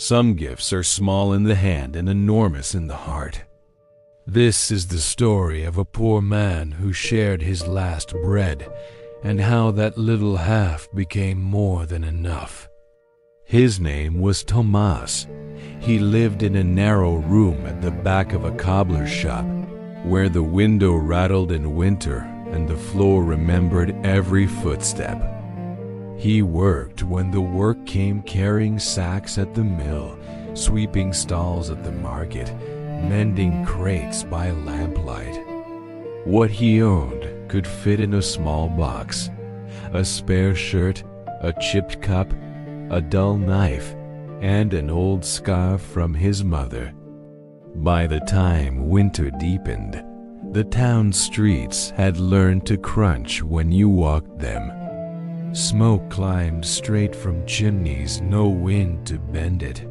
Some gifts are small in the hand and enormous in the heart. This is the story of a poor man who shared his last bread, and how that little half became more than enough. His name was Tomas. He lived in a narrow room at the back of a cobbler's shop, where the window rattled in winter and the floor remembered every footstep. He worked when the work came, carrying sacks at the mill, sweeping stalls at the market, mending crates by lamplight. What he owned could fit in a small box: a spare shirt, a chipped cup, a dull knife, and an old scarf from his mother. By the time winter deepened, the town streets had learned to crunch when you walked them. Smoke climbed straight from chimneys, no wind to bend it.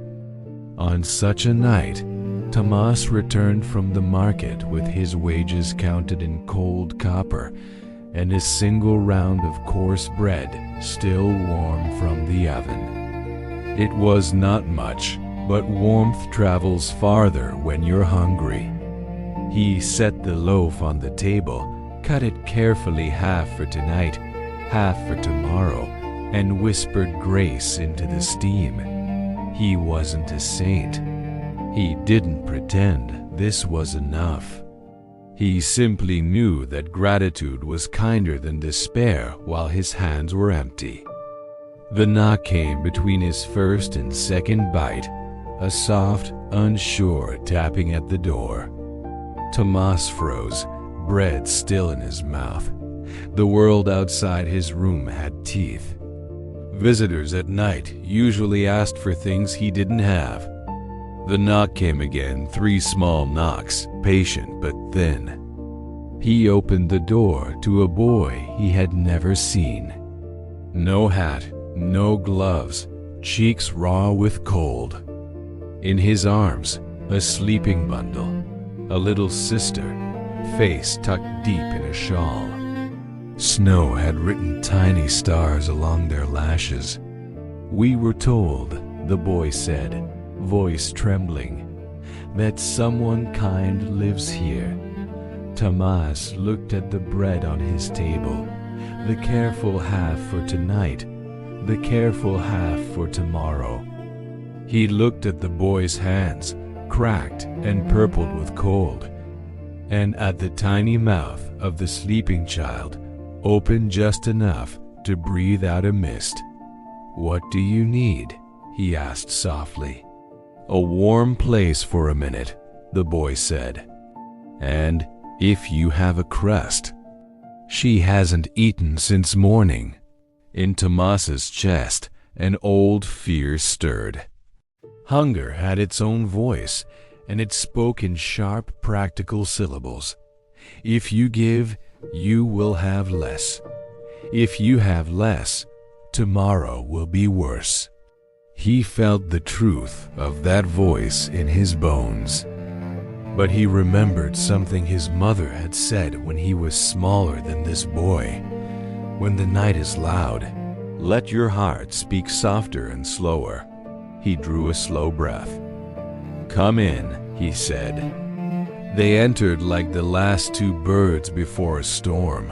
On such a night, Tomas returned from the market with his wages counted in cold copper and a single round of coarse bread still warm from the oven. It was not much, but warmth travels farther when you're hungry. He set the loaf on the table, cut it carefully, half for tonight, half for tomorrow, and whispered grace into the steam. He wasn't a saint. He didn't pretend this was enough. He simply knew that gratitude was kinder than despair while his hands were empty. The knock came between his first and second bite, a soft, unsure tapping at the door. Tomas froze, bread still in his mouth. The world outside his room had teeth. Visitors at night usually asked for things he didn't have. The knock came again, 3 small knocks, patient but thin. He opened the door to a boy he had never seen. No hat, no gloves, cheeks raw with cold. In his arms, a sleeping bundle, a little sister, face tucked deep in a shawl. Snow had written tiny stars along their lashes. "We were told," the boy said, voice trembling, "that someone kind lives here." Tomas looked at the bread on his table, the careful half for tonight, the careful half for tomorrow. He looked at the boy's hands, cracked and purpled with cold, and at the tiny mouth of the sleeping child, open just enough to breathe out a mist. "What do you need?" he asked softly. "A warm place for a minute," the boy said. "And if you have a crust." "She hasn't eaten since morning." In Tomas's chest, an old fear stirred. Hunger had its own voice, and it spoke in sharp, practical syllables. If you give, you will have less. If you have less, tomorrow will be worse. He felt the truth of that voice in his bones. But he remembered something his mother had said when he was smaller than this boy. "When the night is loud, let your heart speak softer and slower." He drew a slow breath. "Come in," he said. They entered like the last 2 birds before a storm.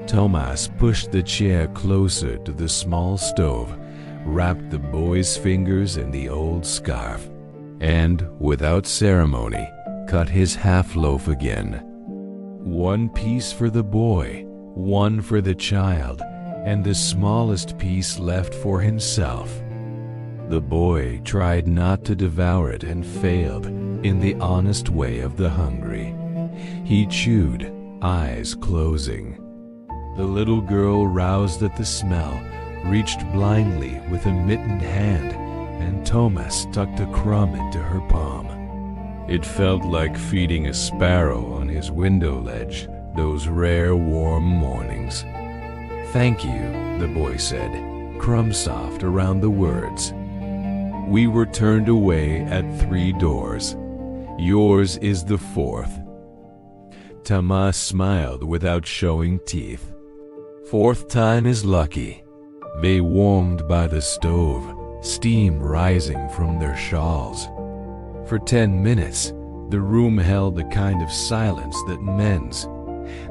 Tomas pushed the chair closer to the small stove, wrapped the boy's fingers in the old scarf, and, without ceremony, cut his half loaf again. 1 piece for the boy, 1 for the child, and the smallest piece left for himself. The boy tried not to devour it and failed in the honest way of the hungry. He chewed, eyes closing. The little girl, roused at the smell, reached blindly with a mittened hand, and Tomas tucked a crumb into her palm. It felt like feeding a sparrow on his window ledge those rare warm mornings. "Thank you," the boy said, crumb-soft around the words. We were turned away at 3 doors. Yours is the 4th. Tomas smiled without showing teeth. 4th time is lucky. They warmed by the stove, steam rising from their shawls. For 10 minutes, the room held a kind of silence that mends,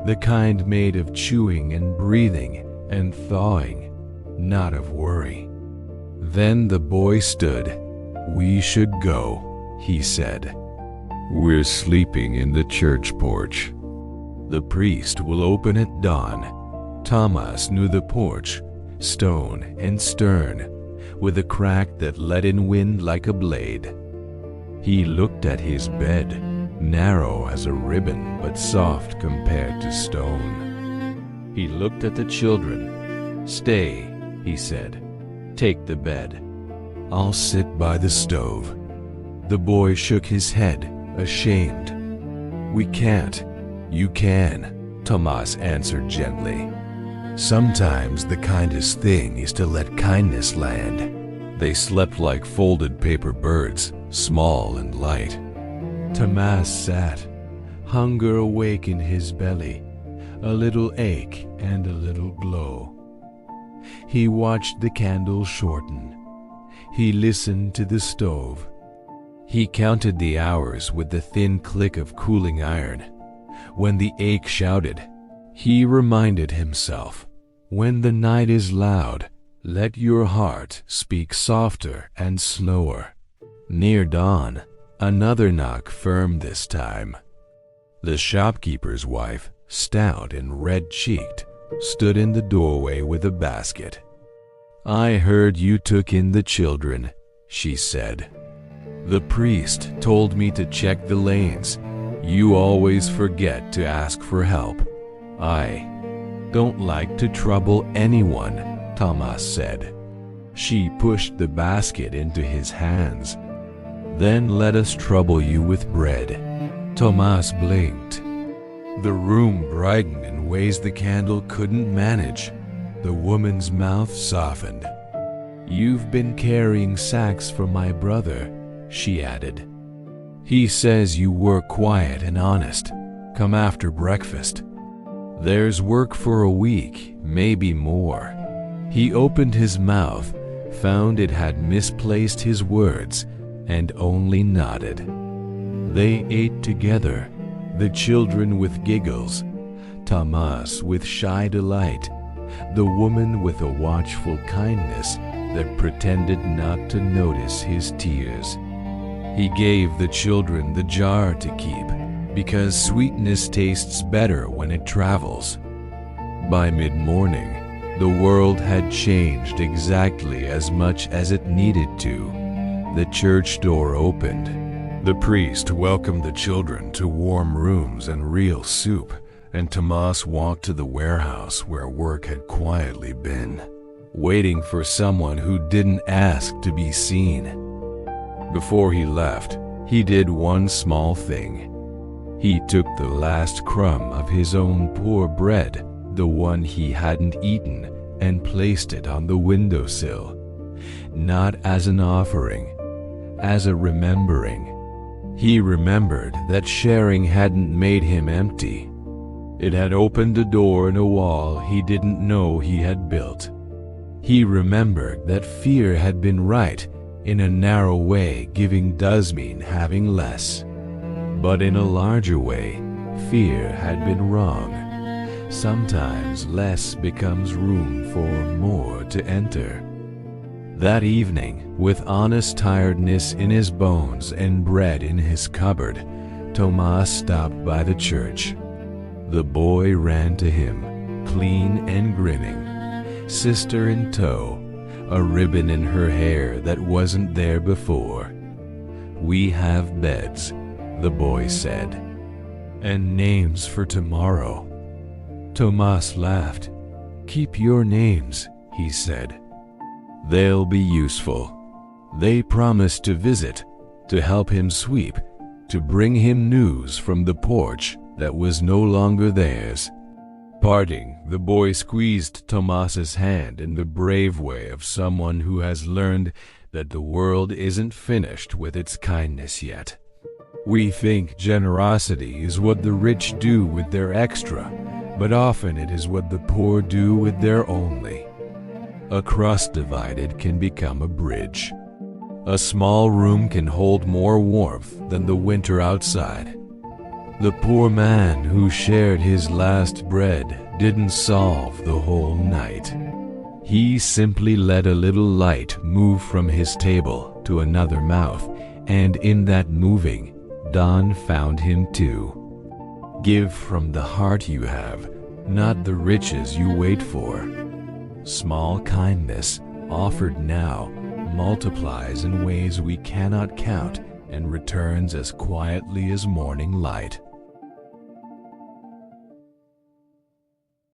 the kind made of chewing and breathing and thawing, not of worry. Then the boy stood. "We should go," he said. "We're sleeping in the church porch. The priest will open at dawn." Thomas knew the porch, stone and stern, with a crack that let in wind like a blade. He looked at his bed, narrow as a ribbon but soft compared to stone. He looked at the children. "Stay," he said. "Take the bed. I'll sit by the stove." The boy shook his head, ashamed. "We can't." "You can," Thomas answered gently. "Sometimes the kindest thing is to let kindness land." They slept like folded paper birds, small and light. Thomas sat, hunger awake in his belly, a little ache and a little glow. He watched the candle shorten. He listened to the stove. He counted the hours with the thin click of cooling iron. When the ache shouted, he reminded himself, "When the night is loud, let your heart speak softer and slower." Near dawn, another knock, firm this time. The shopkeeper's wife, stout and red-cheeked, stood in the doorway with a basket. "I heard you took in the children," she said. "The priest told me to check the lanes. You always forget to ask for help." "I don't like to trouble anyone," Thomas said. She pushed the basket into his hands. "Then let us trouble you with bread." Thomas blinked. The room brightened in ways the candle couldn't manage. The woman's mouth softened. "You've been carrying sacks for my brother," she added. "He says you were quiet and honest. Come after breakfast. There's work for a week, maybe more." He opened his mouth, found it had misplaced his words, and only nodded. They ate together, the children with giggles, Thomas with shy delight, the woman with a watchful kindness that pretended not to notice his tears. He gave the children the jar to keep, because sweetness tastes better when it travels. By mid-morning, the world had changed exactly as much as it needed to. The church door opened. The priest welcomed the children to warm rooms and real soup, and Thomas walked to the warehouse where work had quietly been, waiting for someone who didn't ask to be seen. Before he left, he did one small thing. He took the last crumb of his own poor bread, the one he hadn't eaten, and placed it on the windowsill, not as an offering, as a remembering. He remembered that sharing hadn't made him empty. It had opened a door in a wall he didn't know he had built. He remembered that fear had been right. In a narrow way, giving does mean having less. But in a larger way, fear had been wrong. Sometimes less becomes room for more to enter. That evening, with honest tiredness in his bones and bread in his cupboard, Thomas stopped by the church. The boy ran to him, clean and grinning, sister in tow, a ribbon in her hair that wasn't there before. "We have beds," the boy said, "and names for tomorrow." Thomas laughed. "Keep your names," he said. "They'll be useful." They promised to visit, to help him sweep, to bring him news from the porch that was no longer theirs. Parting, the boy squeezed Thomas's hand in the brave way of someone who has learned that the world isn't finished with its kindness yet. We think generosity is what the rich do with their extra, but often it is what the poor do with their only. A crust divided can become a bridge. A small room can hold more warmth than the winter outside. The poor man who shared his last bread didn't solve the whole night. He simply let a little light move from his table to another mouth, and in that moving, dawn found him too. Give from the heart you have, not the riches you wait for. Small kindness, offered now, multiplies in ways we cannot count and returns as quietly as morning light.